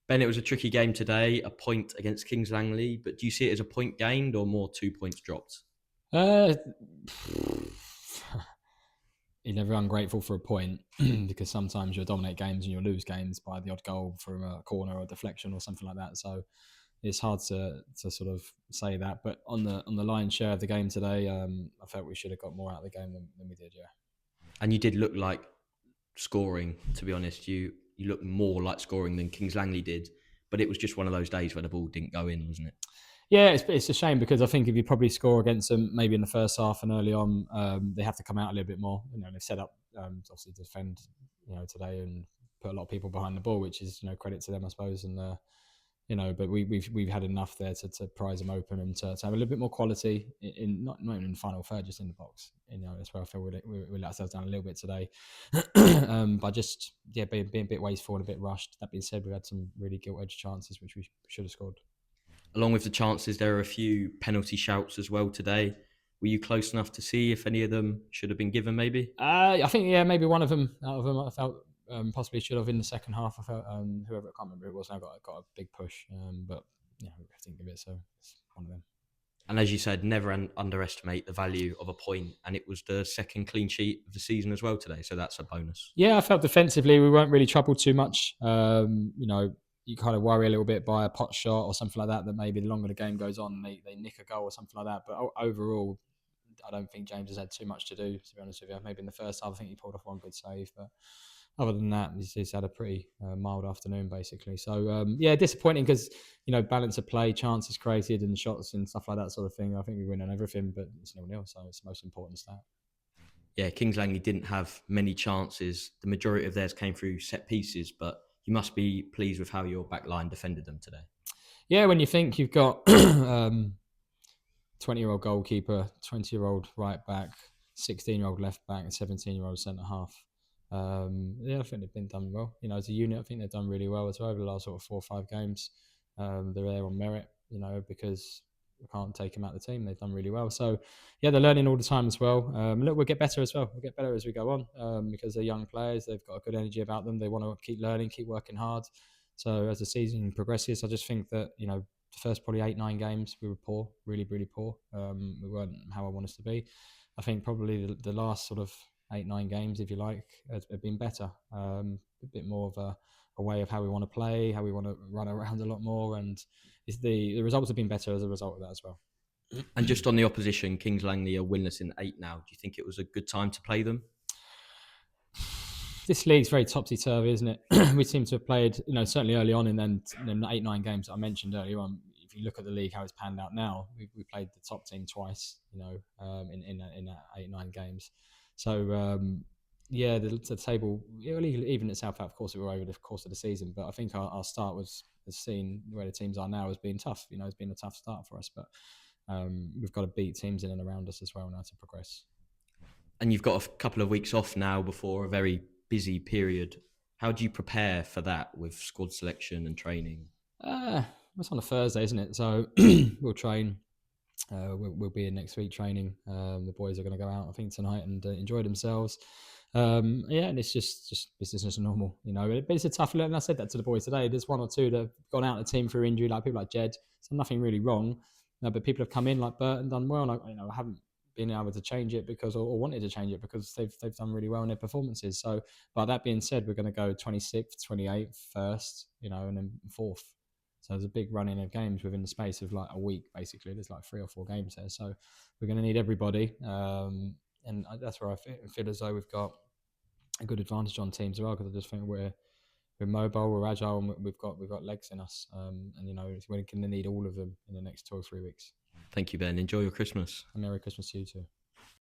Ben, it was a tricky game today, a point against Kings Langley, but do you see it as a point gained or more 2 points dropped? Uh, you're never ungrateful for a point because sometimes you'll dominate games and you'll lose games by the odd goal from a corner or a deflection or something like that. So it's hard to sort of say that. But on the lion's share of the game today, I felt we should have got more out of the game than we did. Yeah. And you did look like scoring, to be honest. You looked more like scoring than Kings Langley did, but it was just one of those days where the ball didn't go in, wasn't it? Yeah, it's a shame because I think if you probably score against them, maybe in the first half and early on, they have to come out a little bit more. They've set up obviously to defend, today and put a lot of people behind the ball, which is credit to them, I suppose. And but we've had enough there to prize them open and to have a little bit more quality in not even in the final third, just in the box. That's where I feel we let ourselves down a little bit today, by just being a bit wasteful and a bit rushed. That being said, we had some really gilt edged chances which we should have scored. Along with the chances, there are a few penalty shouts as well today. Were you close enough to see if any of them should have been given, maybe? I think maybe one of them out of them I felt possibly should have in the second half. I felt whoever, I can't remember who it was now, got a big push, but I think of it, so it's one of them. And as you said, never underestimate the value of a point. And it was the second clean sheet of the season as well today, so that's a bonus. Yeah, I felt defensively we weren't really troubled too much. You kind of worry a little bit by a pot shot or something like that. That maybe the longer the game goes on, they nick a goal or something like that. But overall, I don't think James has had too much to do. To be honest with you, maybe in the first half, I think he pulled off one good save, but other than that, he's had a pretty mild afternoon, basically. So, disappointing because, balance of play, chances created and shots and stuff like that sort of thing. I think we win on everything, but it's 0-0, so it's the most important stat. Yeah, Kings Langley didn't have many chances. The majority of theirs came through set pieces, but you must be pleased with how your back line defended them today. Yeah, when you think you've got 20-year-old goalkeeper, 20-year-old right back, 16-year-old left back, and 17-year-old centre half. I think they've been done well. As a unit, I think they've done really well as well over the last sort of 4 or 5 games. They're there on merit, because we can't take them out of the team. They've done really well. So, they're learning all the time as well. Look, we'll get better as well. We'll get better as we go on because they're young players. They've got a good energy about them. They want to keep learning, keep working hard. So as the season progresses, I just think that, the first probably 8-9 games, we were poor, really, really poor. We weren't how I want us to be. I think probably the last sort of 8-9 games, if you like, have been better. A bit more of a way of how we want to play, how we want to run around a lot more, and the results have been better as a result of that as well. And just on the opposition, Kings Langley are winless in 8 now. Do you think it was a good time to play them? This league's very topsy-turvy, isn't it? We seem to have played, certainly early on, and then in the 8-9 games that I mentioned earlier on. If you look at the league, how it's panned out now, we played the top team twice, in that 8-9 games. So, the table, even itself out, of course, it were over the course of the season. But I think our start was seen where the teams are now as being tough. It's been a tough start for us, but we've got to beat teams in and around us as well now to progress. And you've got a couple of weeks off now before a very busy period. How do you prepare for that with squad selection and training? It's on a Thursday, isn't it? So we'll train. We'll be in next week training. The boys are going to go out, I think, tonight and enjoy themselves. And it's just business as normal, But it's a tough learn. I said that to the boys today. There's one or two that have gone out of the team through injury, like people like Jed. So nothing really wrong. But people have come in like Bert and done well. And I haven't been able to change it because, or wanted to change it because they've done really well in their performances. So, but that being said, we're going to go 26th, 28th, first, and then 4th. So there's a big running of games within the space of like a week, basically. There's like 3 or 4 games there. So we're going to need everybody. And that's where I feel as though we've got a good advantage on teams as well, because I just think we're mobile, we're agile, and we've got legs in us. And we're going to need all of them in the next 2 or 3 weeks. Thank you, Ben. Enjoy your Christmas. And Merry Christmas to you too.